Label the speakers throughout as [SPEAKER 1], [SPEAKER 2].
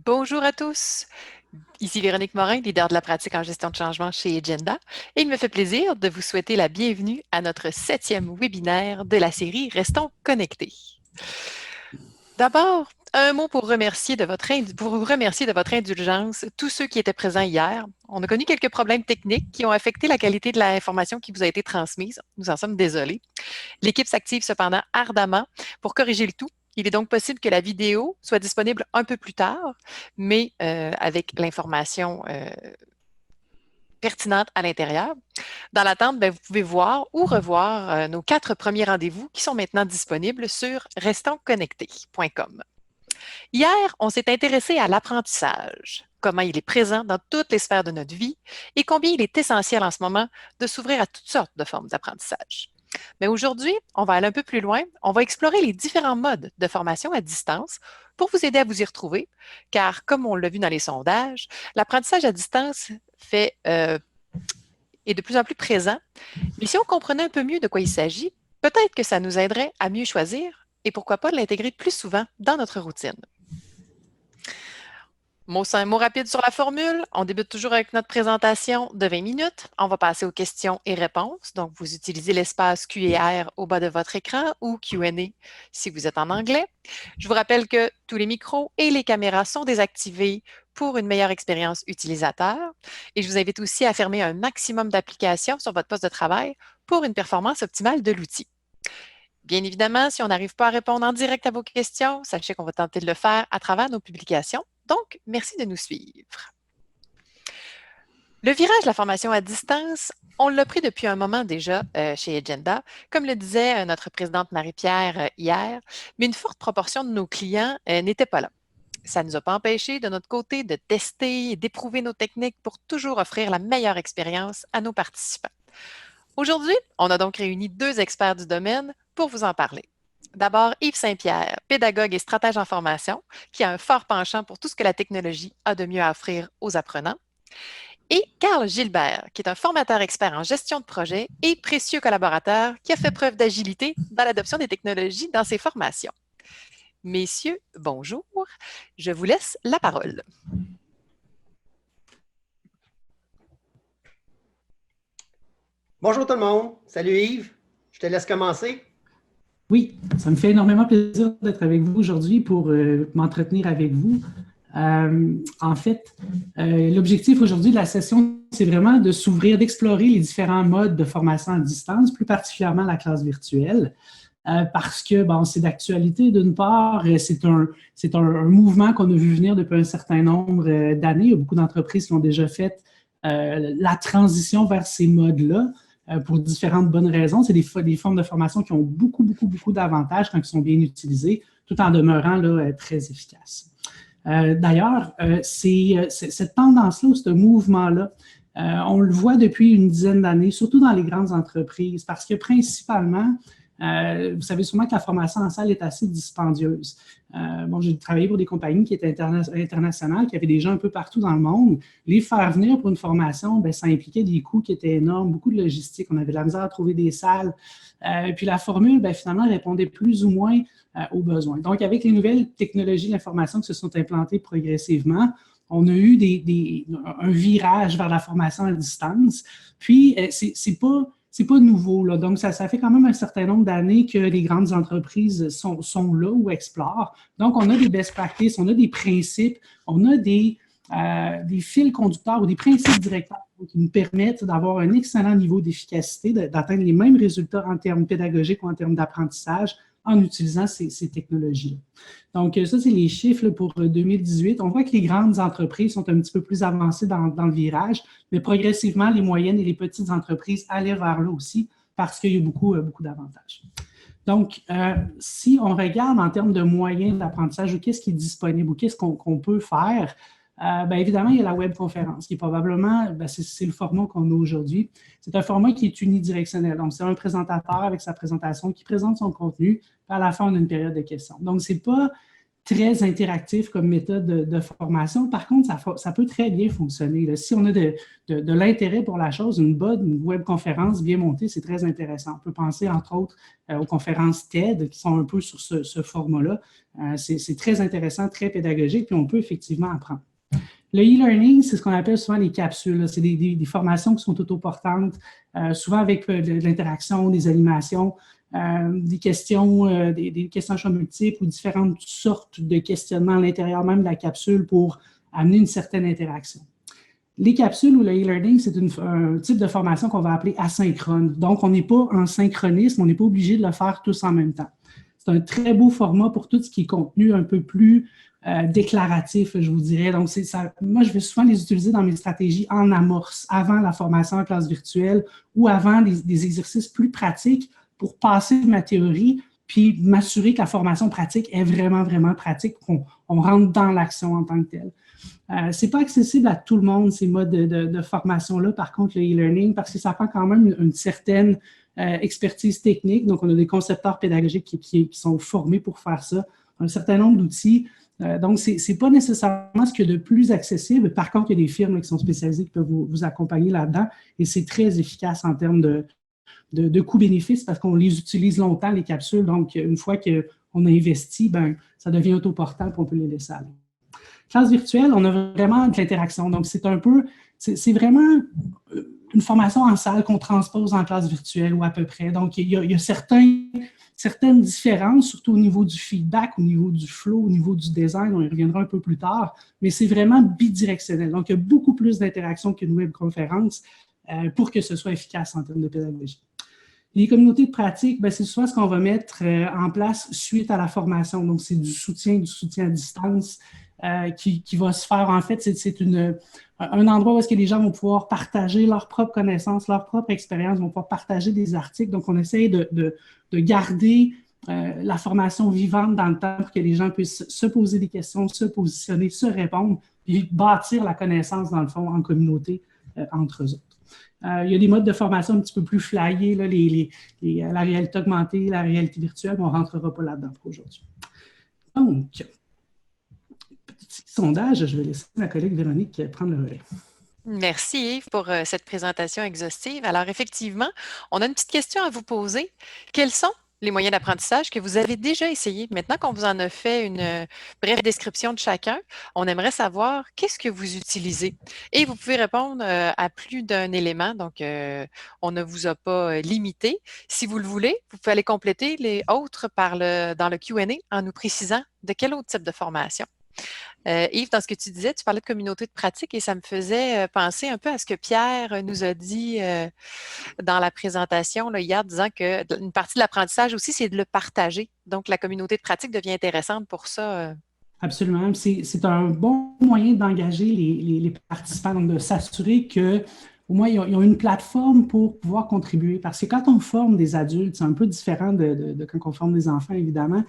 [SPEAKER 1] Bonjour à tous. Ici Véronique Morin, leader de la pratique en gestion de changement chez Agenda, et il me fait plaisir de vous souhaiter la bienvenue à notre 7e webinaire de la série Restons connectés. D'abord, un mot pour vous remercier de votre indulgence, tous ceux qui étaient présents hier. On a connu quelques problèmes techniques qui ont affecté la qualité de l'information qui vous a été transmise. Nous en sommes désolés. L'équipe s'active cependant ardemment pour corriger le tout. Il est donc possible que la vidéo soit disponible un peu plus tard, mais avec l'information pertinente à l'intérieur. Dans l'attente, vous pouvez voir ou revoir nos 4 premiers rendez-vous qui sont maintenant disponibles sur restonsconnectés.com. Hier, on s'est intéressé à l'apprentissage, comment il est présent dans toutes les sphères de notre vie et combien il est essentiel en ce moment de s'ouvrir à toutes sortes de formes d'apprentissage. Mais aujourd'hui, on va aller un peu plus loin. On va explorer les différents modes de formation à distance pour vous aider à vous y retrouver, car comme on l'a vu dans les sondages, l'apprentissage à distance est de plus en plus présent. Mais si on comprenait un peu mieux de quoi il s'agit, peut-être que ça nous aiderait à mieux choisir et pourquoi pas l'intégrer plus souvent dans notre routine. Un mot rapide sur la formule. On débute toujours avec notre présentation de 20 minutes. On va passer aux questions et réponses. Donc, vous utilisez l'espace Q&R au bas de votre écran ou Q&A si vous êtes en anglais. Je vous rappelle que tous les micros et les caméras sont désactivés pour une meilleure expérience utilisateur. Et je vous invite aussi à fermer un maximum d'applications sur votre poste de travail pour une performance optimale de l'outil. Bien évidemment, si on n'arrive pas à répondre en direct à vos questions, sachez qu'on va tenter de le faire à travers nos publications. Donc, merci de nous suivre. Le virage de la formation à distance, on l'a pris depuis un moment déjà chez Agenda, comme le disait notre présidente Marie-Pierre hier, mais une forte proportion de nos clients n'était pas là. Ça ne nous a pas empêchés de notre côté de tester et d'éprouver nos techniques pour toujours offrir la meilleure expérience à nos participants. Aujourd'hui, on a donc réuni 2 experts du domaine pour vous en parler. D'abord, Yves Saint-Pierre, pédagogue et stratège en formation, qui a un fort penchant pour tout ce que la technologie a de mieux à offrir aux apprenants. Et Carl Gilbert, qui est un formateur expert en gestion de projet et précieux collaborateur qui a fait preuve d'agilité dans l'adoption des technologies dans ses formations. Messieurs, bonjour. Je vous laisse la parole.
[SPEAKER 2] Bonjour tout le monde. Salut Yves. Je te laisse commencer.
[SPEAKER 3] Oui, ça me fait énormément plaisir d'être avec vous aujourd'hui pour m'entretenir avec vous. En fait, l'objectif aujourd'hui de la session, c'est vraiment de s'ouvrir, d'explorer les différents modes de formation à distance, plus particulièrement la classe virtuelle, parce que c'est d'actualité d'une part, c'est un mouvement qu'on a vu venir depuis un certain nombre d'années. Il y a beaucoup d'entreprises qui ont déjà fait la transition vers ces modes-là. Pour différentes bonnes raisons. C'est des formes de formation qui ont beaucoup d'avantages quand elles sont bien utilisées, tout en demeurant là, très efficaces. D'ailleurs, cette tendance-là, ou ce mouvement-là, on le voit depuis une dizaine d'années, surtout dans les grandes entreprises, parce que principalement, vous savez sûrement que la formation en salle est assez dispendieuse. J'ai travaillé pour des compagnies qui étaient internationales, qui avaient des gens un peu partout dans le monde. Les faire venir pour une formation, ça impliquait des coûts qui étaient énormes, beaucoup de logistique. On avait de la misère à trouver des salles. Puis la formule, finalement, répondait plus ou moins aux besoins. Donc, avec les nouvelles technologies de l'information qui se sont implantées progressivement, on a eu un virage vers la formation à distance. Puis, c'est pas nouveau, là. Donc, ça fait quand même un certain nombre d'années que les grandes entreprises sont là ou explorent. Donc, on a des best practices, on a des principes, on a des fils conducteurs ou des principes directeurs qui nous permettent d'avoir un excellent niveau d'efficacité, d'atteindre les mêmes résultats en termes pédagogiques ou en termes d'apprentissage en utilisant ces technologies-là. Donc, ça, c'est les chiffres pour 2018. On voit que les grandes entreprises sont un petit peu plus avancées dans le virage, mais progressivement, les moyennes et les petites entreprises allaient vers là aussi parce qu'il y a beaucoup d'avantages. Donc, si on regarde en termes de moyens d'apprentissage ou qu'est-ce qui est disponible ou qu'est-ce qu'on peut faire, évidemment, il y a la webconférence qui est probablement, c'est le format qu'on a aujourd'hui. C'est un format qui est unidirectionnel. Donc, c'est un présentateur avec sa présentation qui présente son contenu. Puis à la fin, on a une période de questions. Donc, ce n'est pas très interactif comme méthode de formation. Par contre, ça peut très bien fonctionner. Là. Si on a de l'intérêt pour la chose, une bonne webconférence bien montée, c'est très intéressant. On peut penser, entre autres, aux conférences TED qui sont un peu sur ce format-là. C'est très intéressant, très pédagogique, puis on peut effectivement apprendre. Le e-learning, c'est ce qu'on appelle souvent les capsules. C'est des formations qui sont autoportantes, souvent avec de l'interaction, des animations, des questions à choix multiples ou différentes sortes de questionnements à l'intérieur même de la capsule pour amener une certaine interaction. Les capsules ou le e-learning, c'est un type de formation qu'on va appeler asynchrone. Donc, on n'est pas en synchronisme, on n'est pas obligé de le faire tous en même temps. C'est un très beau format pour tout ce qui est contenu un peu plus déclaratif, je vous dirais. Donc, moi, je vais souvent les utiliser dans mes stratégies en amorce, avant la formation en classe virtuelle ou avant des exercices plus pratiques pour passer ma théorie puis m'assurer que la formation pratique est vraiment, vraiment pratique, qu'on rentre dans l'action en tant que telle. Ce n'est pas accessible à tout le monde, ces modes de formation-là, par contre, le e-learning, parce que ça prend quand même une certaine expertise technique. Donc, on a des concepteurs pédagogiques qui sont formés pour faire ça, un certain nombre d'outils. Donc, ce n'est pas nécessairement ce qu'il y a de plus accessible. Par contre, il y a des firmes qui sont spécialisées qui peuvent vous accompagner là-dedans et c'est très efficace en termes de coût-bénéfice parce qu'on les utilise longtemps, les capsules. Donc, une fois qu'on a investi, ça devient autoportant et on peut les laisser aller. Classe virtuelle, on a vraiment de l'interaction. Donc, c'est vraiment une formation en salle qu'on transpose en classe virtuelle ou à peu près. Donc, il y a certaines différences, surtout au niveau du feedback, au niveau du flow, au niveau du design, on y reviendra un peu plus tard, mais c'est vraiment bidirectionnel. Donc, il y a beaucoup plus d'interaction qu'une webconférence pour que ce soit efficace en termes de pédagogie. Les communautés de pratique, c'est souvent ce qu'on va mettre en place suite à la formation. Donc, c'est du soutien à distance qui va se faire. En fait, c'est un endroit où est-ce que les gens vont pouvoir partager leurs propres connaissances, leur propre expérience, vont pouvoir partager des articles. Donc, on essaye de garder la formation vivante dans le temps pour que les gens puissent se poser des questions, se positionner, se répondre, puis bâtir la connaissance, dans le fond, en communauté entre eux autres. Il y a des modes de formation un petit peu plus flyés, là, la réalité augmentée, la réalité virtuelle, mais on ne rentrera pas là-dedans pour aujourd'hui. Donc, petit sondage, je vais laisser ma collègue Véronique prendre le relais.
[SPEAKER 1] Merci Yves pour cette présentation exhaustive. Alors effectivement, on a une petite question à vous poser. Quels sont les moyens d'apprentissage que vous avez déjà essayés? Maintenant qu'on vous en a fait une brève description de chacun, on aimerait savoir qu'est-ce que vous utilisez. Et vous pouvez répondre à plus d'un élément, donc on ne vous a pas limité. Si vous le voulez, vous pouvez aller compléter les autres dans le Q&A en nous précisant de quel autre type de formation. Yves, dans ce que tu disais, tu parlais de communauté de pratique et ça me faisait penser un peu à ce que Pierre nous a dit dans la présentation là, hier, disant qu'une partie de l'apprentissage aussi, c'est de le partager. Donc, la communauté de pratique devient intéressante pour ça.
[SPEAKER 3] Absolument. C'est un bon moyen d'engager les participants, donc de s'assurer qu'au moins, ils ont une plateforme pour pouvoir contribuer. Parce que quand on forme des adultes, c'est un peu différent de quand on forme des enfants, évidemment.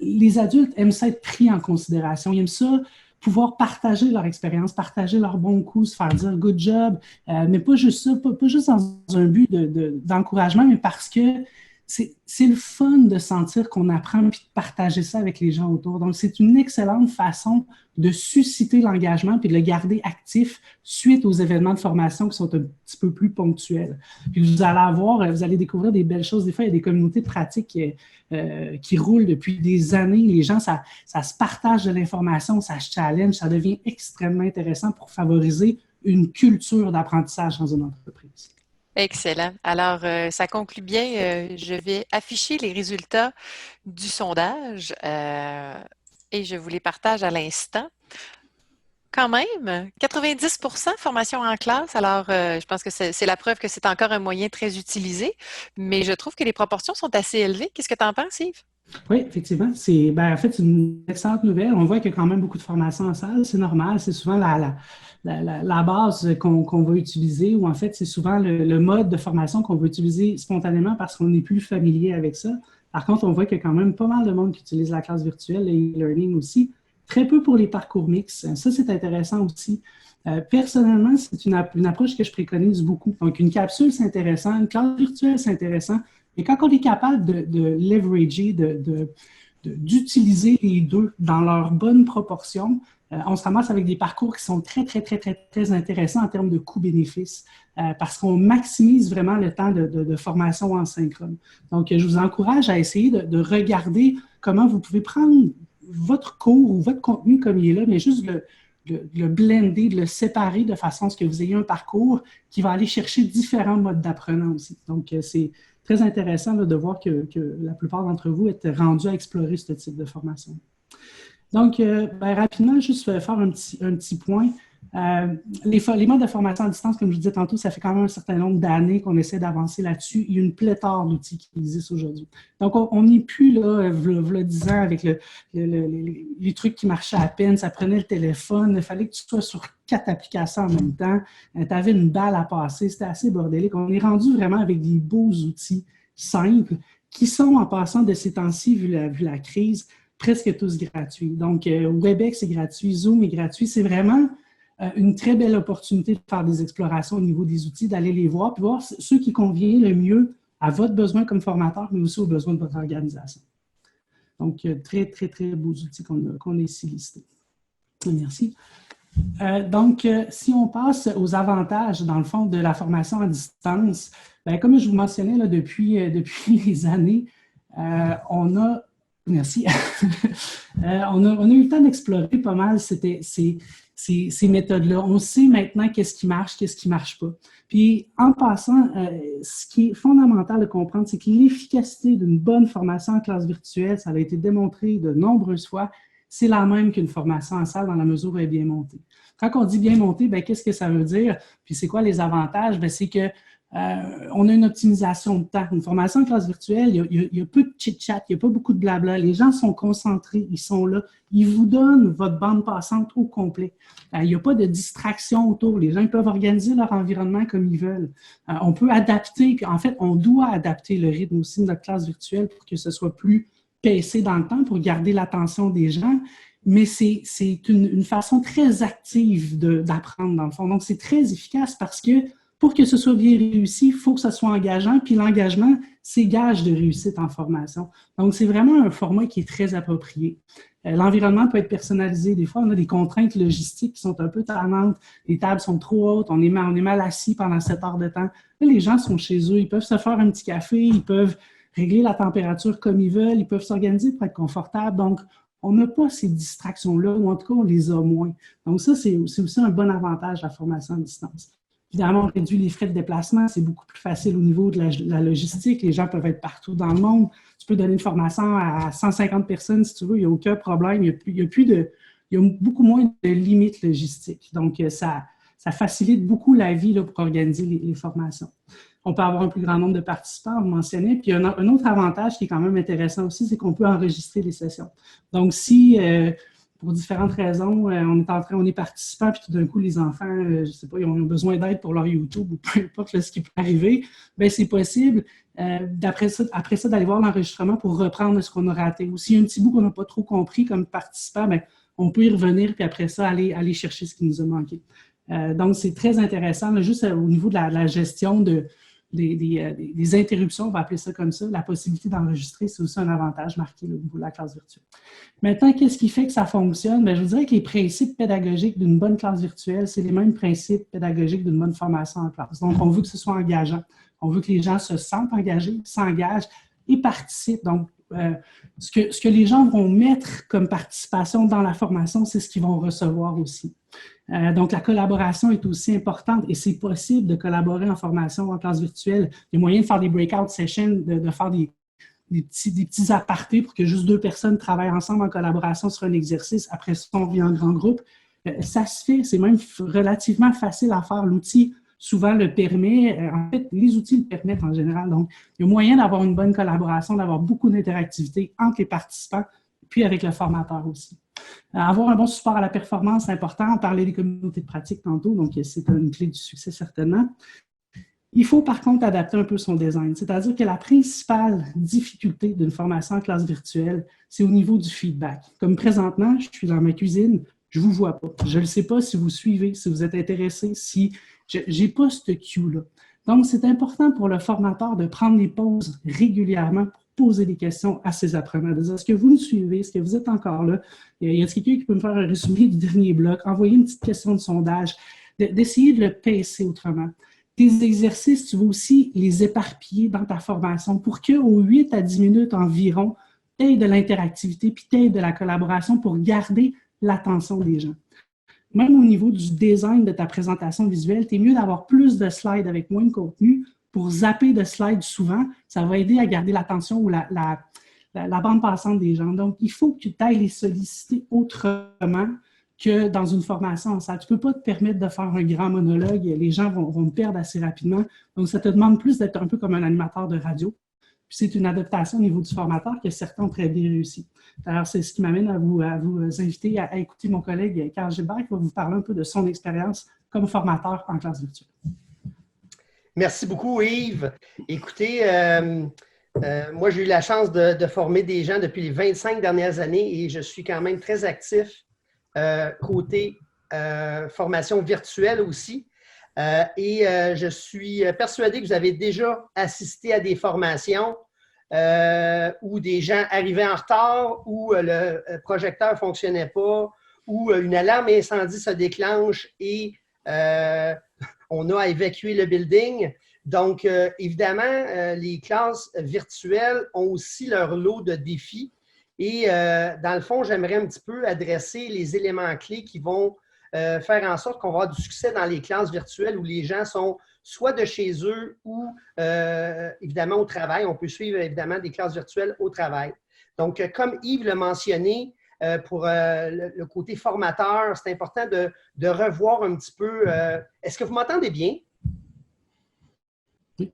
[SPEAKER 3] Les adultes aiment ça être pris en considération. Ils aiment ça pouvoir partager leur expérience, partager leurs bons coups, se faire dire « good job », mais pas juste ça, pas juste dans un but d'encouragement, mais parce que c'est le fun de sentir qu'on apprend et de partager ça avec les gens autour. Donc, c'est une excellente façon de susciter l'engagement puis de le garder actif suite aux événements de formation qui sont un petit peu plus ponctuels. Puis vous allez découvrir des belles choses. Des fois, il y a des communautés de pratique qui roulent depuis des années. Les gens, ça se partage de l'information, ça se challenge, ça devient extrêmement intéressant pour favoriser une culture d'apprentissage dans une entreprise.
[SPEAKER 1] Excellent. Alors, ça conclut bien. Je vais afficher les résultats du sondage et je vous les partage à l'instant. Quand même, 90% formation en classe. Alors, je pense que c'est la preuve que c'est encore un moyen très utilisé, mais je trouve que les proportions sont assez élevées. Qu'est-ce que tu en penses, Yves?
[SPEAKER 3] Oui, effectivement. En fait, c'est une excellente nouvelle. On voit qu'il y a quand même beaucoup de formations en salle. C'est normal. C'est souvent la base qu'on va utiliser, ou en fait, c'est souvent le mode de formation qu'on va utiliser spontanément parce qu'on est plus familier avec ça. Par contre, on voit qu'il y a quand même pas mal de monde qui utilise la classe virtuelle, le e-learning aussi. Très peu pour les parcours mixtes. Ça, c'est intéressant aussi. Personnellement, c'est une approche que je préconise beaucoup. Donc, une capsule, c'est intéressant. Une classe virtuelle, c'est intéressant. Et quand on est capable de leverager, d'utiliser les deux dans leur bonne proportion, on se ramasse avec des parcours qui sont très, très, très, très, très intéressants en termes de coût-bénéfice parce qu'on maximise vraiment le temps de formation en synchrone. Donc, je vous encourage à essayer de regarder comment vous pouvez prendre votre cours ou votre contenu comme il est là, mais juste le blender, de le séparer de façon à ce que vous ayez un parcours qui va aller chercher différents modes d'apprenant aussi. Donc, c'est très intéressant là, de voir que la plupart d'entre vous êtes rendus à explorer ce type de formation. Donc, rapidement, juste faire un petit point. Les modes de formation à distance, comme je vous disais tantôt, ça fait quand même un certain nombre d'années qu'on essaie d'avancer là-dessus. Il y a une pléthore d'outils qui existent aujourd'hui. Donc, on n'est plus là, v'là 10 ans, avec les trucs qui marchaient à peine. Ça prenait le téléphone. Il fallait que tu sois sur 4 applications en même temps. Tu avais une balle à passer. C'était assez bordélique. On est rendu vraiment avec des beaux outils simples qui sont, en passant de ces temps-ci, vu la crise, presque tous gratuits. Donc, WebEx est gratuit, Zoom est gratuit. C'est vraiment une très belle opportunité de faire des explorations au niveau des outils, d'aller les voir, puis voir ceux qui conviennent le mieux à votre besoin comme formateur, mais aussi aux besoins de votre organisation. Donc, très, très, très beaux outils qu'on a ici listés. Merci. Donc, si on passe aux avantages, dans le fond, de la formation à distance, bien, comme je vous mentionnais là, depuis les années, on a Merci. On a eu le temps d'explorer pas mal ces méthodes-là. On sait maintenant qu'est-ce qui ne marche pas. Puis, en passant, ce qui est fondamental de comprendre, c'est que l'efficacité d'une bonne formation en classe virtuelle, ça a été démontré de nombreuses fois, c'est la même qu'une formation en salle dans la mesure où elle est bien montée. Quand on dit bien montée, bien, qu'est-ce que ça veut dire? Puis, c'est quoi les avantages? Bien, c'est que on a une optimisation de temps. Une formation en classe virtuelle, il y a peu de chit-chat, il n'y a pas beaucoup de blabla. Les gens sont concentrés, ils sont là. Ils vous donnent votre bande passante au complet. Il n'y a pas de distraction autour. Les gens peuvent organiser leur environnement comme ils veulent. On peut adapter, en fait, on doit adapter le rythme aussi de notre classe virtuelle pour que ce soit plus pacé dans le temps, pour garder l'attention des gens. Mais c'est une façon très active d'apprendre, dans le fond. Donc, c'est très efficace parce que pour que ce soit bien réussi, il faut que ce soit engageant, puis l'engagement, c'est gage de réussite en formation. Donc, c'est vraiment un format qui est très approprié. L'environnement peut être personnalisé. Des fois, on a des contraintes logistiques qui sont un peu tannantes. Les tables sont trop hautes, on est mal assis pendant 7 heures de temps. Là, les gens sont chez eux, ils peuvent se faire un petit café, ils peuvent régler la température comme ils veulent, ils peuvent s'organiser pour être confortables. Donc, on n'a pas ces distractions-là, ou en tout cas, on les a moins. Donc, ça, c'est aussi un bon avantage de la formation à distance. Évidemment, on réduit les frais de déplacement, c'est beaucoup plus facile au niveau de la logistique. Les gens peuvent être partout dans le monde. Tu peux donner une formation à 150 personnes si tu veux, il n'y a aucun problème. Il y a beaucoup moins de limites logistiques. Donc, ça facilite beaucoup la vie là, pour organiser les formations. On peut avoir un plus grand nombre de participants, vous mentionnez. Puis, un autre avantage qui est quand même intéressant aussi, c'est qu'on peut enregistrer les sessions. Donc, si pour différentes raisons, on est participant, puis tout d'un coup, les enfants, je ne sais pas, ils ont besoin d'aide pour leur YouTube ou peu importe ce qui peut arriver, bien, c'est possible, après ça, d'aller voir l'enregistrement pour reprendre ce qu'on a raté. Ou s'il y a un petit bout qu'on n'a pas trop compris comme participant, bien, on peut y revenir, puis après ça, aller chercher ce qui nous a manqué. Donc, c'est très intéressant, là, juste au niveau de la gestion des interruptions, on va appeler ça comme ça, la possibilité d'enregistrer, c'est aussi un avantage marqué là, au niveau de la classe virtuelle. Maintenant, qu'est-ce qui fait que ça fonctionne? Bien, je vous dirais que les principes pédagogiques d'une bonne classe virtuelle, c'est les mêmes principes pédagogiques d'une bonne formation en classe. Donc, on veut que ce soit engageant. On veut que les gens se sentent engagés, s'engagent et participent. Donc, ce que les gens vont mettre comme participation dans la formation, c'est ce qu'ils vont recevoir aussi. Donc, la collaboration est aussi importante et c'est possible de collaborer en formation en classe virtuelle. Il y a moyen de faire des breakout sessions, de faire des petits apartés pour que juste 2 personnes travaillent ensemble en collaboration sur un exercice. Après ça, on revient en grand groupe. Ça se fait, c'est même relativement facile à faire. L'outil souvent le permet. En fait, les outils le permettent en général. Donc, il y a moyen d'avoir une bonne collaboration, d'avoir beaucoup d'interactivité entre les participants, puis avec le formateur aussi. Avoir un bon support à la performance, c'est important. On parlait des communautés de pratique tantôt, donc c'est une clé du succès certainement. Il faut par contre adapter un peu son design, c'est-à-dire que la principale difficulté d'une formation en classe virtuelle, c'est au niveau du feedback. Comme présentement, je suis dans ma cuisine, je ne vous vois pas. Je ne sais pas si vous suivez, si vous êtes intéressé, si je n'ai pas ce cue-là. Donc, c'est important pour le formateur de prendre des pauses régulièrement pour poser des questions à ces apprenants, de dire est-ce que vous nous suivez, est-ce que vous êtes encore là? Y a quelqu'un qui peut me faire un résumé du dernier bloc, envoyer une petite question de sondage, d'essayer de le pacer autrement. Tes exercices, tu vas aussi les éparpiller dans ta formation pour qu'aux 8 à 10 minutes environ, tu aies de l'interactivité puis tu aies de la collaboration pour garder l'attention des gens. Même au niveau du design de ta présentation visuelle, tu es mieux d'avoir plus de slides avec moins de contenu pour zapper de slides souvent. Ça va aider à garder l'attention ou la bande passante des gens. Donc, il faut que tu ailles les solliciter autrement que dans une formation en salle. Tu ne peux pas te permettre de faire un grand monologue. Les gens vont te perdre assez rapidement. Donc, ça te demande plus d'être un peu comme un animateur de radio. Puis c'est une adaptation au niveau du formateur que certains ont très bien réussi. Alors, c'est ce qui m'amène à vous inviter à écouter mon collègue Carl Gilbert qui va vous parler un peu de son expérience comme formateur en classe virtuelle.
[SPEAKER 2] Merci beaucoup, Yves. Écoutez, moi, j'ai eu la chance de former des gens depuis les 25 dernières années et je suis quand même très actif côté formation virtuelle aussi. Je suis persuadé que vous avez déjà assisté à des formations où des gens arrivaient en retard, où le projecteur ne fonctionnait pas, où une alarme incendie se déclenche et on a à évacuer le building. Donc, évidemment, les classes virtuelles ont aussi leur lot de défis. Et dans le fond, j'aimerais un petit peu adresser les éléments clés qui vont faire en sorte qu'on va avoir du succès dans les classes virtuelles où les gens sont soit de chez eux ou évidemment au travail. On peut suivre évidemment des classes virtuelles au travail. Donc, comme Yves l'a mentionné, pour le côté formateur, c'est important de revoir un petit peu. Est-ce que vous m'entendez bien?
[SPEAKER 3] Oui.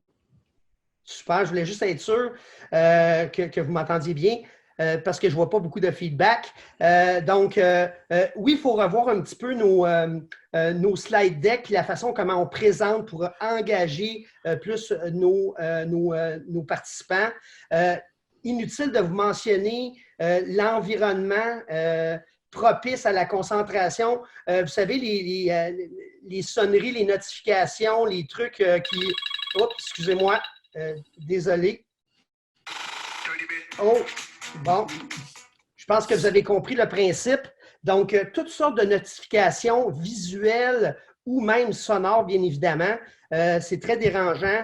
[SPEAKER 2] Super, je voulais juste être sûr que vous m'entendiez bien. Parce que je ne vois pas beaucoup de feedback. Oui, il faut revoir un petit peu nos slide decks, la façon comment on présente pour engager plus nos participants. Inutile de vous mentionner l'environnement propice à la concentration. Vous savez, les sonneries, les notifications, les trucs qui… Oups, excusez-moi, désolé. Oh! Bon, je pense que vous avez compris le principe. Donc, toutes sortes de notifications visuelles ou même sonores, bien évidemment. C'est très dérangeant.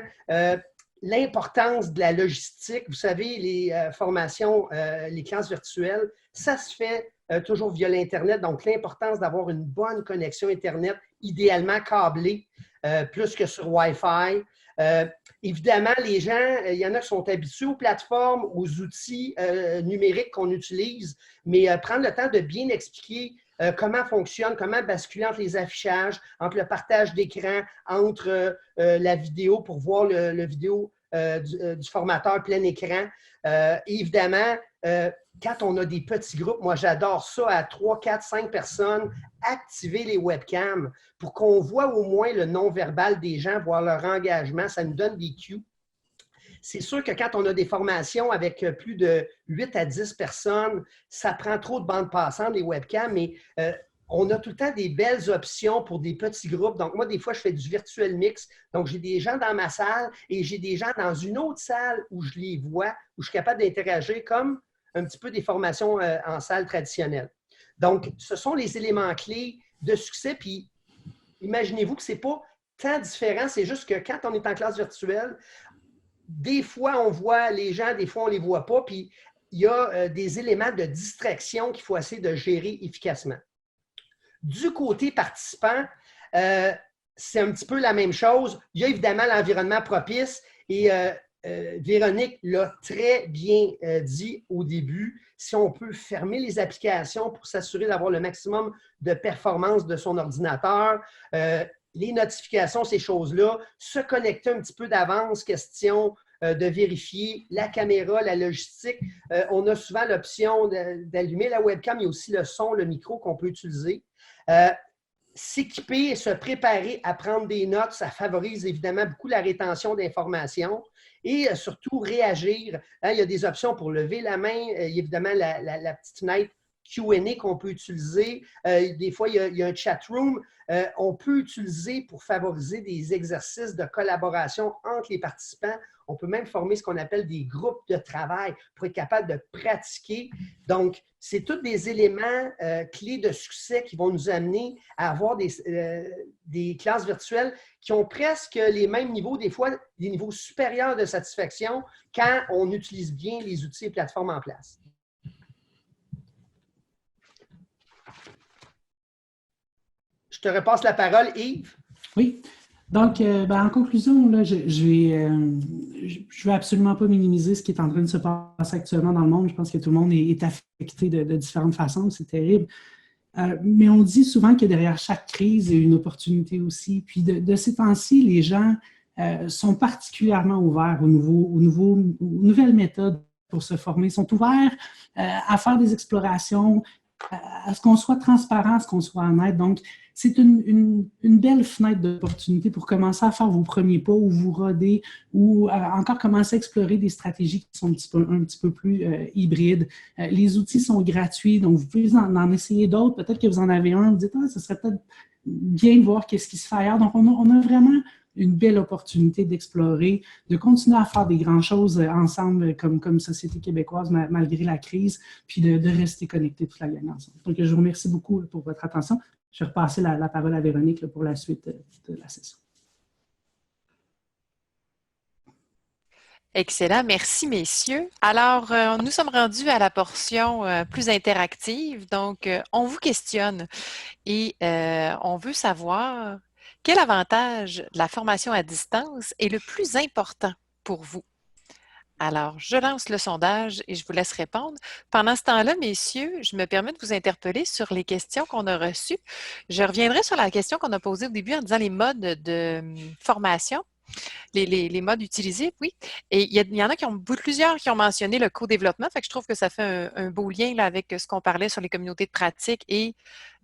[SPEAKER 2] L'importance de la logistique, vous savez, les formations, les classes virtuelles, ça se fait toujours via l'Internet. Donc, l'importance d'avoir une bonne connexion Internet, idéalement câblée, plus que sur Wi-Fi. Évidemment, les gens, il y en a qui sont habitués aux plateformes, aux outils numériques qu'on utilise, mais prendre le temps de bien expliquer comment fonctionne, comment basculer entre les affichages, entre le partage d'écran, entre la vidéo pour voir le vidéo du formateur plein écran. Évidemment, quand on a des petits groupes, moi j'adore ça, à 3, 4, 5 personnes, activer les webcams pour qu'on voit au moins le non-verbal des gens, voir leur engagement, ça nous donne des cues. C'est sûr que quand on a des formations avec plus de 8 à 10 personnes, ça prend trop de bandes passantes, les webcams, mais on a tout le temps des belles options pour des petits groupes. Donc, moi, des fois, je fais du virtuel mix. Donc, j'ai des gens dans ma salle et j'ai des gens dans une autre salle où je les vois, où je suis capable d'interagir comme un petit peu des formations en salle traditionnelle. Donc, ce sont les éléments clés de succès. Puis, imaginez-vous que ce n'est pas tant différent. C'est juste que quand on est en classe virtuelle, des fois, on voit les gens, des fois, on ne les voit pas. Puis, il y a des éléments de distraction qu'il faut essayer de gérer efficacement. Du côté participant, c'est un petit peu la même chose. Il y a évidemment l'environnement propice et Véronique l'a très bien dit au début. Si on peut fermer les applications pour s'assurer d'avoir le maximum de performance de son ordinateur, les notifications, ces choses-là, se connecter un petit peu d'avance, question de vérifier la caméra, la logistique. On a souvent l'option d'allumer la webcam, il y a aussi le son, le micro qu'on peut utiliser. S'équiper et se préparer à prendre des notes, ça favorise évidemment beaucoup la rétention d'informations et surtout réagir. Il y a des options pour lever la main, évidemment la petite fenêtre Q&A qu'on peut utiliser. Des fois, il y a un chat room. On peut utiliser pour favoriser des exercices de collaboration entre les participants. On peut même former ce qu'on appelle des groupes de travail pour être capable de pratiquer. Donc, c'est tous des éléments clés de succès qui vont nous amener à avoir des classes virtuelles qui ont presque les mêmes niveaux, des fois des niveaux supérieurs de satisfaction quand on utilise bien les outils et plateformes en place. Je te repasse la parole, Yves.
[SPEAKER 3] Oui. Donc, en conclusion, là, je ne veux absolument pas minimiser ce qui est en train de se passer actuellement dans le monde. Je pense que tout le monde est affecté de différentes façons. C'est terrible. Mais on dit souvent que derrière chaque crise, il y a une opportunité aussi. Puis de ces temps-ci, les gens sont particulièrement ouverts aux nouvelles méthodes pour se former. Ils sont ouverts à faire des explorations, à ce qu'on soit transparent, à ce qu'on soit honnête. Donc, c'est une belle fenêtre d'opportunité pour commencer à faire vos premiers pas ou vous roder ou encore commencer à explorer des stratégies qui sont un petit peu plus hybrides. Les outils sont gratuits, donc vous pouvez en essayer d'autres. Peut-être que vous en avez un, vous dites « Ah, ce serait peut-être bien de voir qu'est-ce qui se fait ailleurs. » Donc, on a vraiment une belle opportunité d'explorer, de continuer à faire des grandes choses ensemble comme société québécoise malgré la crise, puis de rester connectés toute la gang ensemble. Donc, je vous remercie beaucoup pour votre attention. Je vais repasser la parole à Véronique pour la suite de la session.
[SPEAKER 1] Excellent. Merci, messieurs. Alors, nous sommes rendus à la portion plus interactive. Donc, on vous questionne et on veut savoir quel avantage de la formation à distance est le plus important pour vous? Alors, je lance le sondage et je vous laisse répondre. Pendant ce temps-là, messieurs, je me permets de vous interpeller sur les questions qu'on a reçues. Je reviendrai sur la question qu'on a posée au début en disant les modes de formation, les modes utilisés, oui. Et il y en a plusieurs qui ont mentionné le co-développement, fait que je trouve que ça fait un beau lien là, avec ce qu'on parlait sur les communautés de pratique et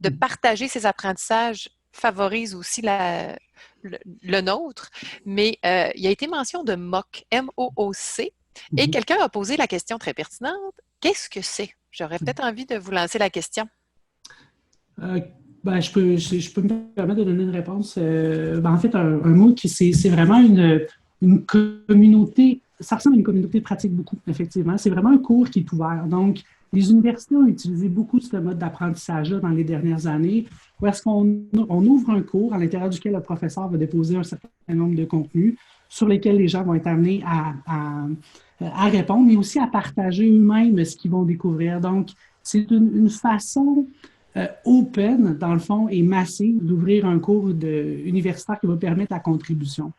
[SPEAKER 1] de partager ces apprentissages favorise aussi le nôtre. Mais il y a été mention de MOOC, M-O-O-C, et quelqu'un a posé la question très pertinente. Qu'est-ce que c'est? J'aurais peut-être envie de vous lancer la question.
[SPEAKER 3] Je peux me permettre de donner une réponse. En fait, un MOOC, c'est vraiment une communauté, ça ressemble à une communauté de pratique beaucoup, effectivement. C'est vraiment un cours qui est ouvert. Donc, les universités ont utilisé beaucoup ce mode d'apprentissage-là dans les dernières années, où est-ce qu'on ouvre un cours à l'intérieur duquel le professeur va déposer un certain nombre de contenus sur lesquels les gens vont être amenés à répondre, mais aussi à partager eux-mêmes ce qu'ils vont découvrir. Donc, c'est une façon open, dans le fond, et massive d'ouvrir un cours universitaire qui va permettre la contribution.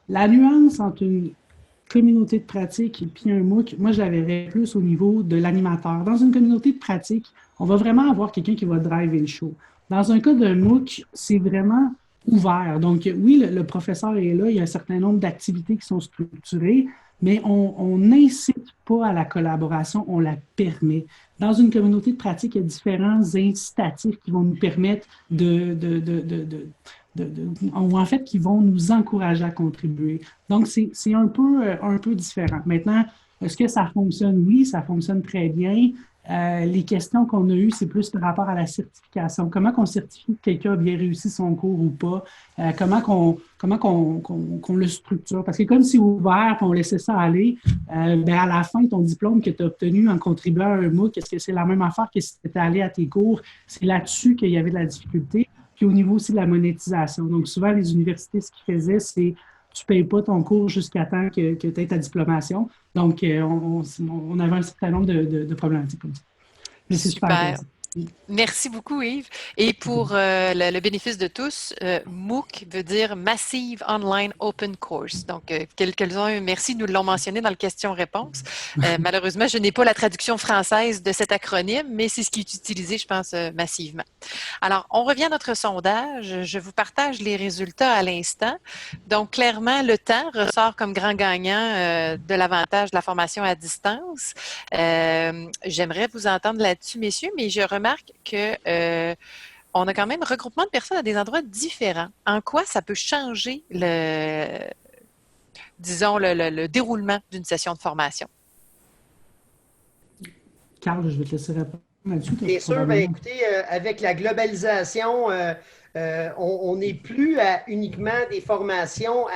[SPEAKER 3] La nuance entre une communauté de pratique et puis un MOOC, moi, je la verrais plus au niveau de l'animateur. Dans une communauté de pratique, on va vraiment avoir quelqu'un qui va driver le show. Dans un cas d'un MOOC, c'est vraiment ouvert. Donc, oui, le professeur est là, il y a un certain nombre d'activités qui sont structurées, mais on n'incite pas à la collaboration, on la permet. Dans une communauté de pratique, il y a différents incitatifs qui vont nous permettre ou en fait qui vont nous encourager à contribuer. Donc, c'est un peu différent. Maintenant, est-ce que ça fonctionne? Oui, ça fonctionne très bien. Les questions qu'on a eues, c'est plus par rapport à la certification. Comment qu'on certifie que quelqu'un a bien réussi son cours ou pas? Comment qu'on le structure? Parce que comme c'est ouvert, on laissait ça aller, à la fin, ton diplôme que tu as obtenu en contribuant à un MOOC, est-ce que c'est la même affaire que si tu étais allé à tes cours? C'est là-dessus qu'il y avait de la difficulté. Puis au niveau aussi de la monétisation. Donc, souvent, les universités, ce qu'ils faisaient, c'est tu ne payes pas ton cours jusqu'à temps que tu aies ta diplomation. Donc, on avait un certain nombre de problématiques comme ça. Mais c'est super intéressant.
[SPEAKER 1] Merci beaucoup, Yves. Et pour le bénéfice de tous, MOOC veut dire Massive Online Open Course. Donc, quelques-uns, merci, nous l'ont mentionné dans le question-réponse. Malheureusement, je n'ai pas la traduction française de cet acronyme, mais c'est ce qui est utilisé, je pense, massivement. Alors, on revient à notre sondage. Je vous partage les résultats à l'instant. Donc, clairement, le temps ressort comme grand gagnant de l'avantage de la formation à distance. J'aimerais vous entendre là-dessus, messieurs, mais je remarque que on a quand même regroupement de personnes à des endroits différents. En quoi ça peut changer le déroulement d'une session de formation?
[SPEAKER 3] Carl, je vais te laisser répondre. là-dessus?
[SPEAKER 2] Bien sûr, ben, écoutez, avec la globalisation, on n'est plus à uniquement des formations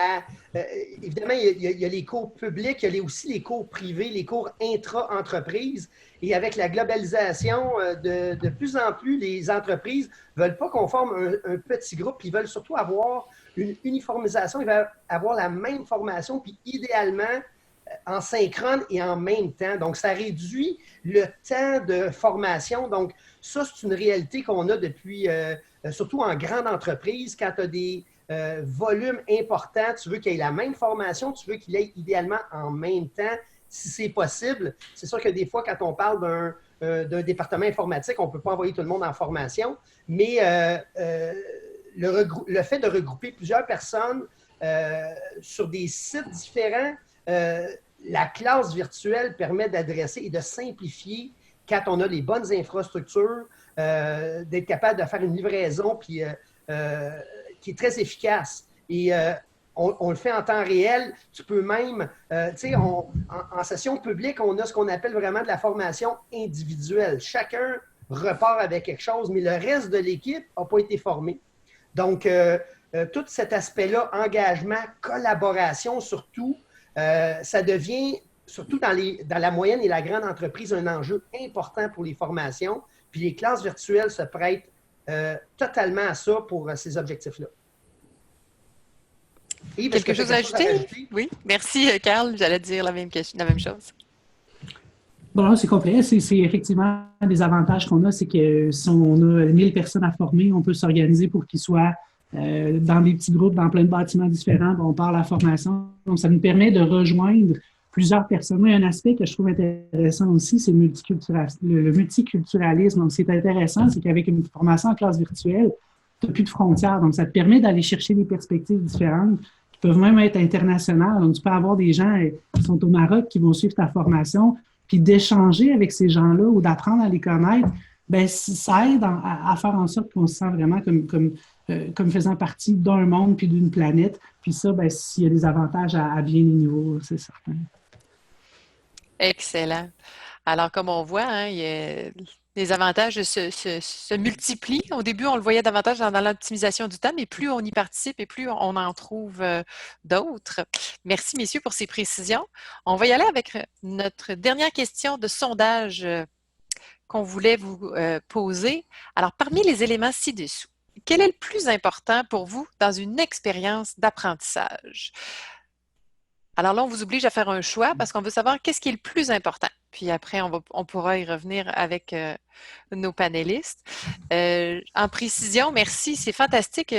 [SPEAKER 2] évidemment, il y a les cours publics, il y a aussi les cours privés, les cours intra-entreprises. Et avec la globalisation, de plus en plus, les entreprises ne veulent pas qu'on forme un petit groupe, ils veulent surtout avoir une uniformisation, ils veulent avoir la même formation, puis idéalement, en synchrone et en même temps. Donc, ça réduit le temps de formation. Donc, ça, c'est une réalité qu'on a depuis, surtout en grande entreprise, quand tu as des volumes importants, tu veux qu'il y ait la même formation, tu veux qu'il y ait idéalement en même temps, si c'est possible. C'est sûr que des fois, quand on parle d'un département informatique, on ne peut pas envoyer tout le monde en formation, mais le fait de regrouper plusieurs personnes sur des sites différents, la classe virtuelle permet d'adresser et de simplifier quand on a les bonnes infrastructures, d'être capable de faire une livraison puis, qui est très efficace. Et on le fait en temps réel. Tu peux même, en session publique, on a ce qu'on appelle vraiment de la formation individuelle. Chacun repart avec quelque chose, mais le reste de l'équipe n'a pas été formé. Donc, tout cet aspect-là, engagement, collaboration surtout, ça devient, surtout dans la moyenne et la grande entreprise, un enjeu important pour les formations. Puis les classes virtuelles se prêtent totalement à ça pour ces objectifs-là.
[SPEAKER 1] Yves, quelque chose à ajouter? Oui, merci, Carl. J'allais dire la même chose.
[SPEAKER 3] Bon, c'est complet. C'est effectivement des avantages qu'on a, c'est que si on a 1000 personnes à former, on peut s'organiser pour qu'ils soient dans des petits groupes, dans plein de bâtiments différents. On part à la formation. Donc, ça nous permet de rejoindre plusieurs personnes. Moi, il y a un aspect que je trouve intéressant aussi, c'est le multiculturalisme. Donc, c'est intéressant, c'est qu'avec une formation en classe virtuelle, tu n'as plus de frontières. Donc, ça te permet d'aller chercher des perspectives différentes qui peuvent même être internationales. Donc, tu peux avoir des gens qui sont au Maroc qui vont suivre ta formation, puis d'échanger avec ces gens-là ou d'apprendre à les connaître, bien, ça aide à faire en sorte qu'on se sent vraiment comme faisant partie d'un monde puis d'une planète. Puis ça, bien, s'il y a des avantages à bien des niveaux, c'est certain.
[SPEAKER 1] Excellent. Alors, comme on voit, hein, les avantages se multiplient. Au début, on le voyait davantage dans l'optimisation du temps, mais plus on y participe et plus on en trouve d'autres. Merci, messieurs, pour ces précisions. On va y aller avec notre dernière question de sondage qu'on voulait vous poser. Alors, parmi les éléments ci-dessous, quel est le plus important pour vous dans une expérience d'apprentissage? Alors là, on vous oblige à faire un choix parce qu'on veut savoir qu'est-ce qui est le plus important. Puis après, on pourra y revenir avec nos panélistes. En précision, merci, c'est fantastique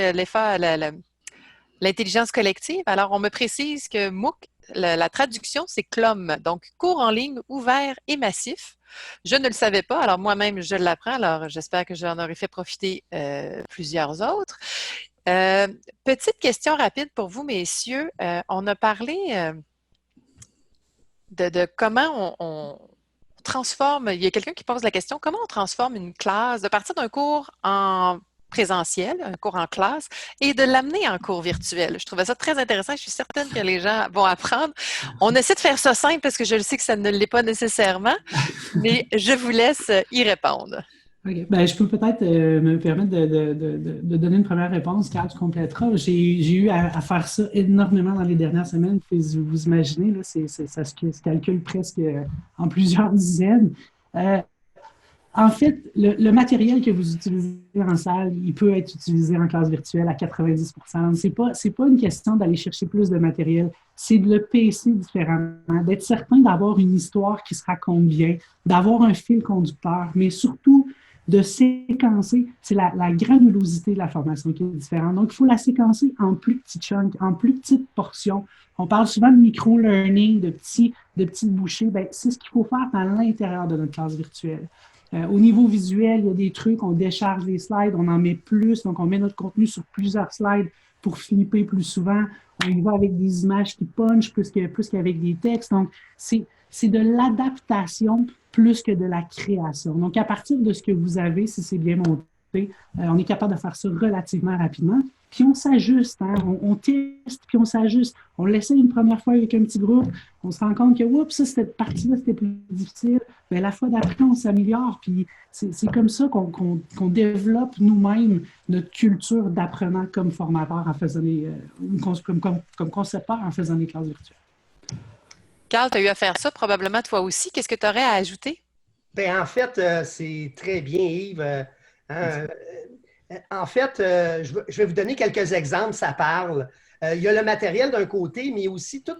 [SPEAKER 1] l'intelligence collective. Alors, on me précise que MOOC, la traduction, c'est CLOM, donc cours en ligne ouvert et massif. Je ne le savais pas, alors moi-même, je l'apprends, alors j'espère que j'en aurai fait profiter plusieurs autres. Petite question rapide pour vous, messieurs. On a parlé de comment on transforme, il y a quelqu'un qui pose la question, comment on transforme une classe de partir d'un cours en présentiel, un cours en classe, et de l'amener en cours virtuel. Je trouvais ça très intéressant. Je suis certaine que les gens vont apprendre. On essaie de faire ça simple parce que je le sais que ça ne l'est pas nécessairement, mais je vous laisse y répondre.
[SPEAKER 3] Okay. Ben, je peux peut-être me permettre de donner une première réponse, Carl, tu compléteras. J'ai eu à faire ça énormément dans les dernières semaines. Vous imaginez, là, ça se calcule presque en plusieurs dizaines. En fait, le matériel que vous utilisez en salle, il peut être utilisé en classe virtuelle à 90%. C'est pas une question d'aller chercher plus de matériel, c'est de le pacer différemment, d'être certain d'avoir une histoire qui se raconte bien, d'avoir un fil conducteur, mais surtout de séquencer. C'est la granulosité de la formation qui est différente. Donc, il faut la séquencer en plus petits chunks, en plus petites portions. On parle souvent de micro-learning, de petites bouchées. Bien, c'est ce qu'il faut faire à l'intérieur de notre classe virtuelle. Au niveau visuel, il y a des trucs, on décharge les slides, on en met plus, donc on met notre contenu sur plusieurs slides pour flipper plus souvent. On y va avec des images qui punchent plus qu'avec des textes. Donc, c'est de l'adaptation plus que de la création. Donc, à partir de ce que vous avez, si c'est bien monté, On est capable de faire ça relativement rapidement. Puis on s'ajuste, hein? On teste, puis on s'ajuste. On l'essaie une première fois avec un petit groupe, on se rend compte que, oups, ça, cette partie-là, c'était plus difficile. Bien, la fois d'après, on s'améliore. Puis c'est comme ça qu'on développe nous-mêmes notre culture d'apprenant comme formateur en faisant comme concepteur en faisant des classes virtuelles.
[SPEAKER 1] Carl, tu as eu à faire ça probablement toi aussi. Qu'est-ce que tu aurais à ajouter?
[SPEAKER 2] Bien, en fait, c'est très bien, Yves. En fait, je vais vous donner quelques exemples, ça parle. Il y a le matériel d'un côté, mais aussi tout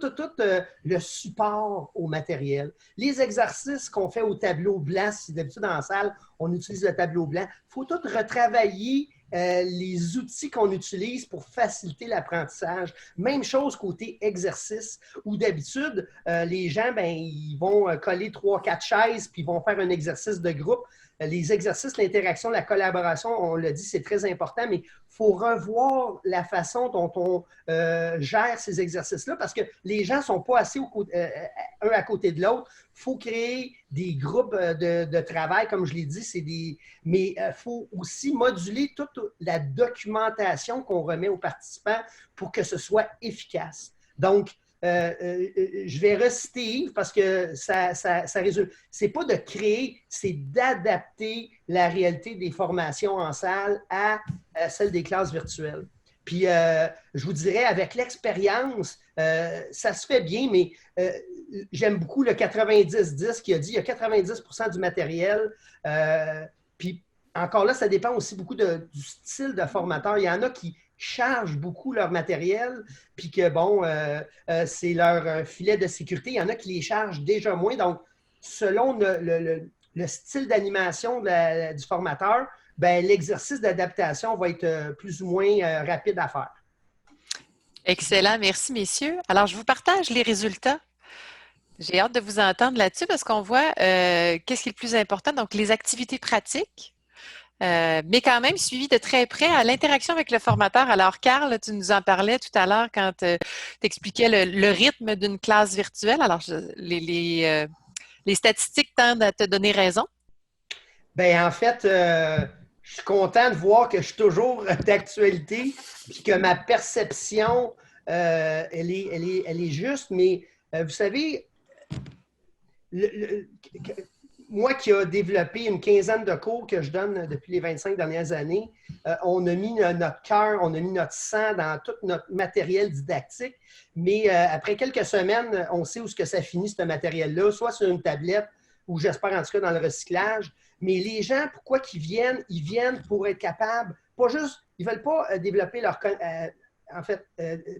[SPEAKER 2] le support au matériel. Les exercices qu'on fait au tableau blanc, si d'habitude dans la salle, on utilise le tableau blanc, il faut tout retravailler les outils qu'on utilise pour faciliter l'apprentissage. Même chose côté exercice, où d'habitude, les gens, ben, ils vont coller 3-4 chaises, puis ils vont faire un exercice de groupe. Les exercices, l'interaction, la collaboration, on l'a dit, c'est très important, mais il faut revoir la façon dont on gère ces exercices-là parce que les gens ne sont pas assis un à côté de l'autre. Il faut créer des groupes de travail, comme je l'ai dit, mais il faut aussi moduler toute la documentation qu'on remet aux participants pour que ce soit efficace. Donc, je vais reciter Yves parce que ça résume. Ce n'est pas de créer, c'est d'adapter la réalité des formations en salle à celle des classes virtuelles. Puis, je vous dirais, avec l'expérience, ça se fait bien, mais j'aime beaucoup le 90-10 qui a dit qu'il y a 90% du matériel. Puis, encore là, ça dépend aussi beaucoup du style de formateur. Il y en a qui chargent beaucoup leur matériel, puis que, bon, c'est leur filet de sécurité. Il y en a qui les chargent déjà moins. Donc, selon le style d'animation du formateur, ben, l'exercice d'adaptation va être plus ou moins rapide à faire.
[SPEAKER 1] Excellent, merci messieurs. Alors, je vous partage les résultats. J'ai hâte de vous entendre là-dessus parce qu'on voit qu'est-ce qui est le plus important. Donc, les activités pratiques, mais quand même suivi de très près à l'interaction avec le formateur. Alors, Carl, tu nous en parlais tout à l'heure quand tu expliquais le rythme d'une classe virtuelle. Alors, les statistiques tendent à te donner raison.
[SPEAKER 2] Bien, en fait, je suis content de voir que je suis toujours d'actualité puis que ma perception, elle est juste. Mais vous savez, moi qui ai développé une quinzaine de cours que je donne depuis les 25 dernières années, on a mis notre cœur, on a mis notre sang dans tout notre matériel didactique, mais après quelques semaines, on sait où est-ce que ça finit, ce matériel-là, soit sur une tablette ou j'espère en tout cas dans le recyclage. Mais les gens, pourquoi qu'ils viennent? Ils viennent pour être capables, pas juste, ils ne veulent pas développer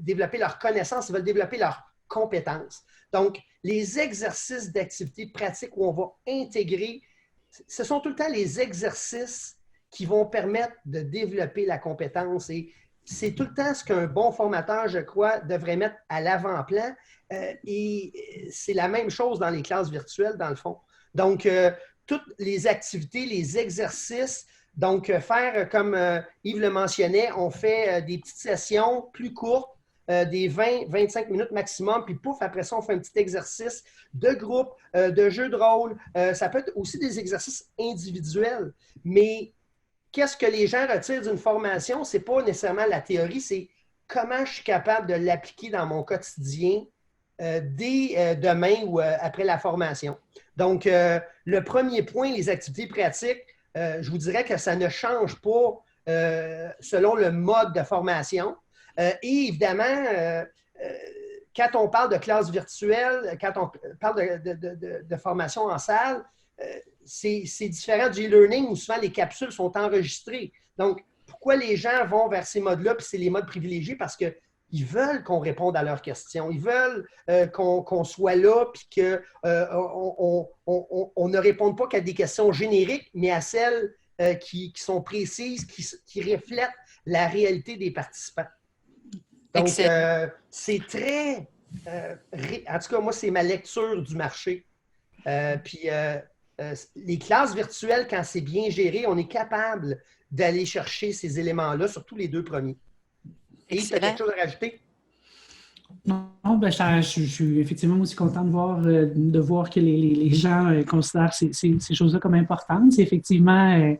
[SPEAKER 2] développer leur connaissance, ils veulent développer leurs compétences. Donc, les exercices d'activité pratique où on va intégrer, ce sont tout le temps les exercices qui vont permettre de développer la compétence. Et c'est tout le temps ce qu'un bon formateur, je crois, devrait mettre à l'avant-plan. Et c'est la même chose dans les classes virtuelles, dans le fond. Donc, toutes les activités, les exercices, donc faire, comme Yves le mentionnait, on fait des petites sessions plus courtes, des 20-25 minutes maximum, puis pouf, après ça, on fait un petit exercice de groupe, de jeu de rôle. Ça peut être aussi des exercices individuels, mais qu'est-ce que les gens retirent d'une formation? Ce n'est pas nécessairement la théorie, c'est comment je suis capable de l'appliquer dans mon quotidien dès demain ou après la formation. Donc, le premier point, les activités pratiques, je vous dirais que ça ne change pas selon le mode de formation. Et évidemment, quand on parle de classe virtuelle, quand on parle de formation en salle, c'est différent du e-learning où souvent les capsules sont enregistrées. Donc, pourquoi les gens vont vers ces modes-là, puis c'est les modes privilégiés? Parce qu'ils veulent qu'on réponde à leurs questions. Ils veulent qu'on soit là, puis qu'on ne réponde pas qu'à des questions génériques, mais à celles qui sont précises, qui reflètent la réalité des participants. Donc, c'est très... en tout cas, moi, c'est ma lecture du marché. Puis, les classes virtuelles, quand c'est bien géré, on est capable d'aller chercher ces éléments-là, surtout les deux premiers. Et tu as quelque chose à rajouter?
[SPEAKER 3] Non, ben, je suis effectivement aussi content de voir que les gens considèrent ces choses-là comme importantes. C'est effectivement...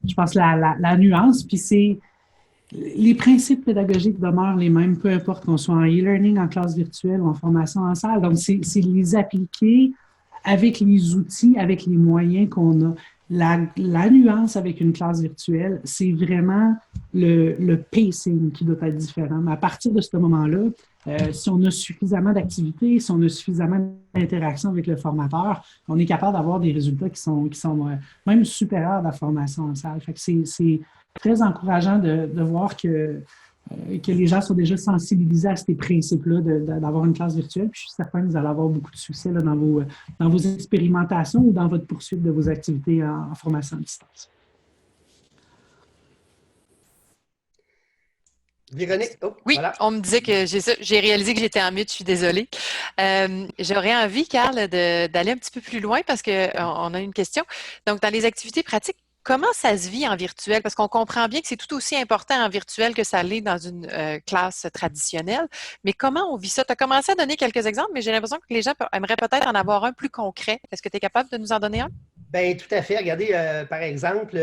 [SPEAKER 3] je pense, la nuance. Puis c'est les principes pédagogiques demeurent les mêmes, peu importe qu'on soit en e-learning, en classe virtuelle ou en formation en salle. Donc, c'est les appliquer avec les outils, avec les moyens qu'on a. La nuance avec une classe virtuelle, c'est vraiment le pacing qui doit être différent. Mais à partir de ce moment-là, si on a suffisamment d'activités, si on a suffisamment d'interaction avec le formateur, on est capable d'avoir des résultats qui sont même supérieurs à la formation en salle. Fait que c'est très encourageant de voir que les gens sont déjà sensibilisés à ces principes-là d'avoir une classe virtuelle. Puis je suis certain que vous allez avoir beaucoup de succès là, dans vos expérimentations ou dans votre poursuite de vos activités en formation à distance.
[SPEAKER 2] Véronique,
[SPEAKER 1] oui,
[SPEAKER 2] voilà.
[SPEAKER 1] On me disait que j'ai réalisé que j'étais en mute, je suis désolée. J'aurais envie, Carl, d'aller un petit peu plus loin parce qu'on a une question. Donc, dans les activités pratiques, comment ça se vit en virtuel? Parce qu'on comprend bien que c'est tout aussi important en virtuel que ça l'est dans une classe traditionnelle. Mais comment on vit ça? Tu as commencé à donner quelques exemples, mais j'ai l'impression que les gens aimeraient peut-être en avoir un plus concret. Est-ce que tu es capable de nous en donner un?
[SPEAKER 2] Bien, tout à fait. Regardez, par exemple,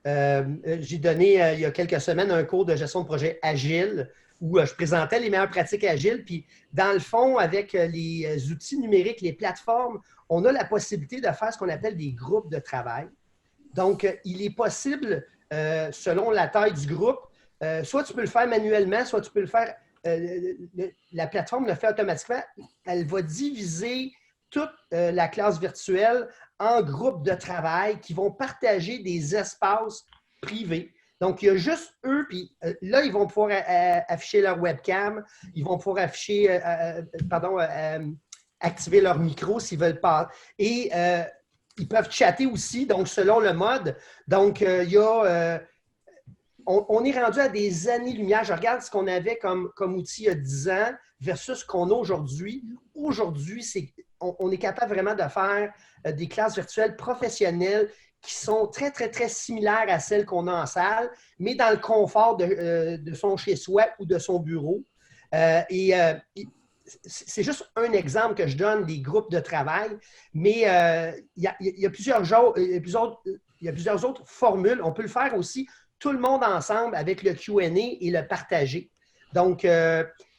[SPEAKER 2] j'ai donné il y a quelques semaines un cours de gestion de projet agile où je présentais les meilleures pratiques agiles. Puis, dans le fond, avec les outils numériques, les plateformes, on a la possibilité de faire ce qu'on appelle des groupes de travail. Donc, il est possible, selon la taille du groupe, soit tu peux le faire manuellement, soit tu peux le faire, la plateforme le fait automatiquement. Elle va diviser toute la classe virtuelle en groupes de travail qui vont partager des espaces privés. Donc, il y a juste eux, puis là, ils vont pouvoir afficher leur webcam, ils vont pouvoir afficher, activer leur micro s'ils veulent pas. Et ils peuvent chatter aussi, donc selon le mode. Donc, il y a... on est rendu à des années-lumière. Je regarde ce qu'on avait comme outil il y a 10 ans versus ce qu'on a aujourd'hui. Aujourd'hui, on est capable vraiment de faire des classes virtuelles professionnelles qui sont très, très, très similaires à celles qu'on a en salle, mais dans le confort de son chez-soi ou de son bureau. C'est juste un exemple que je donne des groupes de travail, mais il y a plusieurs autres formules. On peut le faire aussi tout le monde ensemble avec le Q&A et le partager. Donc,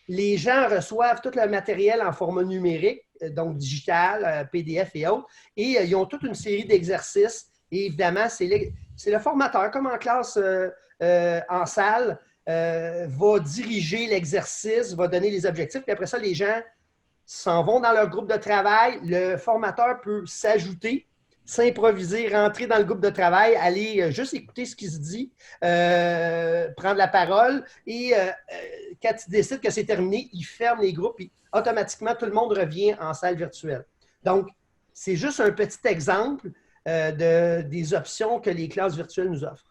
[SPEAKER 2] les gens reçoivent tout le matériel en format numérique, donc digital, PDF et autres, et ils ont toute une série d'exercices. Et évidemment, c'est le formateur, comme en classe en salle, va diriger l'exercice, va donner les objectifs, puis après ça, les gens s'en vont dans leur groupe de travail. Le formateur peut s'ajouter, s'improviser, rentrer dans le groupe de travail, aller juste écouter ce qui se dit, prendre la parole, et quand il décide que c'est terminé, il ferme les groupes, et automatiquement, tout le monde revient en salle virtuelle. Donc, c'est juste un petit exemple des options que les classes virtuelles nous offrent.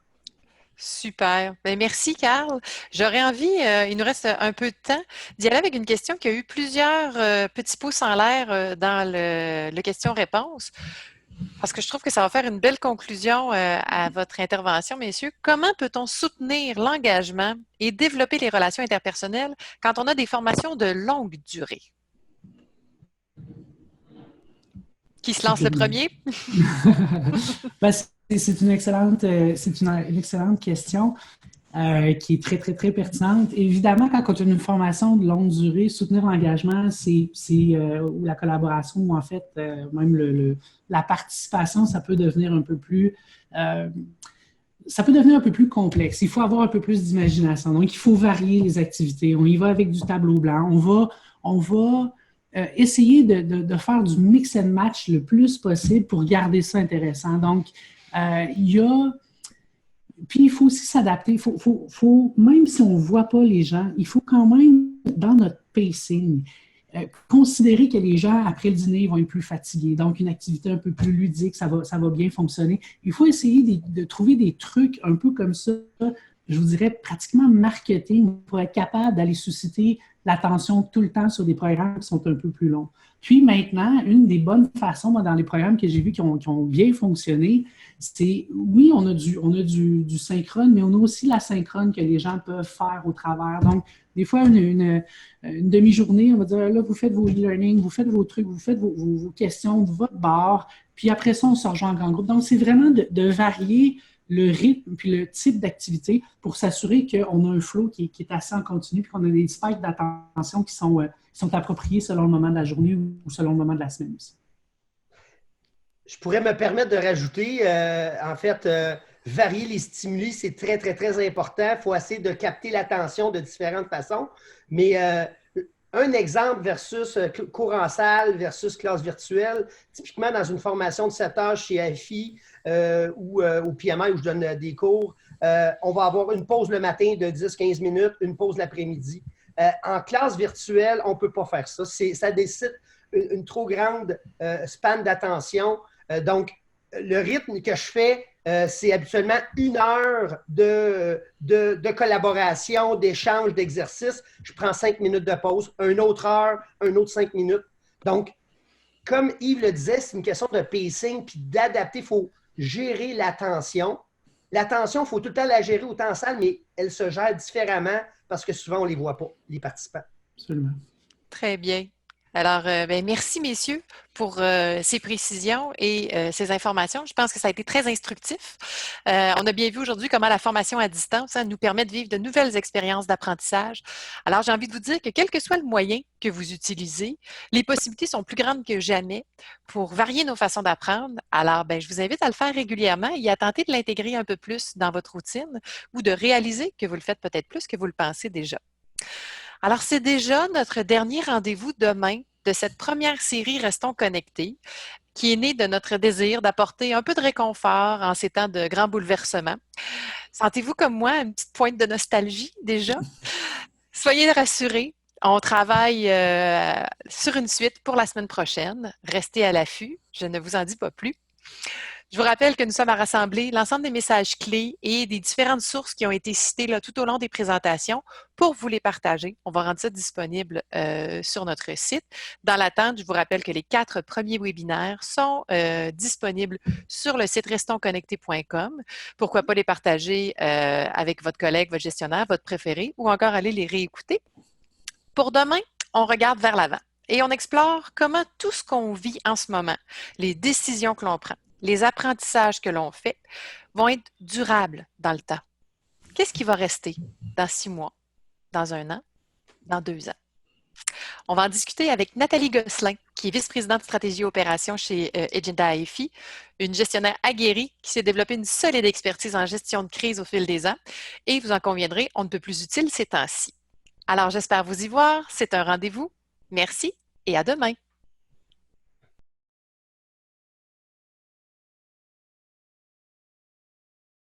[SPEAKER 1] Super. Bien, merci, Carl. J'aurais envie, il nous reste un peu de temps, d'y aller avec une question qui a eu plusieurs petits pouces en l'air dans le question-réponse, parce que je trouve que ça va faire une belle conclusion à votre intervention, messieurs. Comment peut-on soutenir l'engagement et développer les relations interpersonnelles quand on a des formations de longue durée? Qui se lance le premier?
[SPEAKER 3] Ben, c'est une excellente question qui est très, très, très pertinente. Évidemment, quand on a une formation de longue durée, soutenir l'engagement, ou la collaboration, ou en fait, même la participation, ça peut devenir un peu plus... ça peut devenir un peu plus complexe. Il faut avoir un peu plus d'imagination. Donc, il faut varier les activités. On y va avec du tableau blanc. On va essayer de faire du mix and match le plus possible pour garder ça intéressant. Donc, puis il faut aussi s'adapter. Même si on ne voit pas les gens, il faut quand même, dans notre pacing, considérer que les gens, après le dîner, vont être plus fatigués. Donc, une activité un peu plus ludique, ça va bien fonctionner. Il faut essayer de trouver des trucs un peu comme ça, je vous dirais pratiquement marketing, pour être capable d'aller susciter l'attention tout le temps sur des programmes qui sont un peu plus longs. Puis maintenant, une des bonnes façons, moi, dans les programmes que j'ai vus qui ont bien fonctionné, c'est, oui, on a du synchrone, mais on a aussi l'asynchrone que les gens peuvent faire au travers. Donc, des fois, une demi-journée, on va dire, là, vous faites vos e-learning, vous faites vos trucs, vous faites vos questions de votre bar, puis après ça, on se rejoint en grand groupe. Donc, c'est vraiment de varier le rythme puis le type d'activité pour s'assurer qu'on a un flow qui est assez en continu puis qu'on a des spikes d'attention qui sont appropriés selon le moment de la journée ou selon le moment de la semaine aussi.
[SPEAKER 2] Je pourrais me permettre de rajouter, varier les stimuli, c'est très, très, très important. Il faut essayer de capter l'attention de différentes façons. Mais un exemple versus cours en salle versus classe virtuelle, typiquement dans une formation de 7 heures chez AFI ou au PMI où je donne des cours, on va avoir une pause le matin de 10-15 minutes, une pause l'après-midi. En classe virtuelle, on ne peut pas faire ça. Ça décide une trop grande span d'attention. Donc, le rythme que je fais, c'est habituellement 1 heure de collaboration, d'échange, d'exercice. Je prends 5 minutes de pause, une autre heure, un autre 5 minutes. Donc, comme Yves le disait, c'est une question de pacing puis d'adapter. Il faut gérer l'attention. L'attention, il faut tout le temps la gérer autant en salle, mais elle se gère différemment parce que souvent, on ne les voit pas, les participants.
[SPEAKER 3] Absolument.
[SPEAKER 1] Très bien. Alors, merci, messieurs, pour ces précisions et ces informations. Je pense que ça a été très instructif. On a bien vu aujourd'hui comment la formation à distance nous permet de vivre de nouvelles expériences d'apprentissage. Alors, j'ai envie de vous dire que quel que soit le moyen que vous utilisez, les possibilités sont plus grandes que jamais pour varier nos façons d'apprendre. Alors, je vous invite à le faire régulièrement et à tenter de l'intégrer un peu plus dans votre routine ou de réaliser que vous le faites peut-être plus que vous le pensez déjà. Alors, c'est déjà notre dernier rendez-vous demain de cette première série Restons connectés, qui est née de notre désir d'apporter un peu de réconfort en ces temps de grands bouleversements. Sentez-vous comme moi une petite pointe de nostalgie déjà? Soyez rassurés, on travaille sur une suite pour la semaine prochaine. Restez à l'affût, je ne vous en dis pas plus. Je vous rappelle que nous sommes à rassembler l'ensemble des messages clés et des différentes sources qui ont été citées là, tout au long des présentations pour vous les partager. On va rendre ça disponible sur notre site. Dans l'attente, je vous rappelle que les 4 premiers webinaires sont disponibles sur le site restonsconnectés.com. Pourquoi pas les partager avec votre collègue, votre gestionnaire, votre préféré ou encore aller les réécouter. Pour demain, on regarde vers l'avant et on explore comment tout ce qu'on vit en ce moment, les décisions que l'on prend, les apprentissages que l'on fait vont être durables dans le temps. Qu'est-ce qui va rester dans 6 mois, dans 1 an, dans 2 ans? On va en discuter avec Nathalie Gosselin, qui est vice-présidente de stratégie et opération chez Agenda AFI, une gestionnaire aguerrie qui s'est développée une solide expertise en gestion de crise au fil des ans. Et vous en conviendrez, on ne peut plus utile ces temps-ci. Alors, j'espère vous y voir. C'est un rendez-vous. Merci et à demain.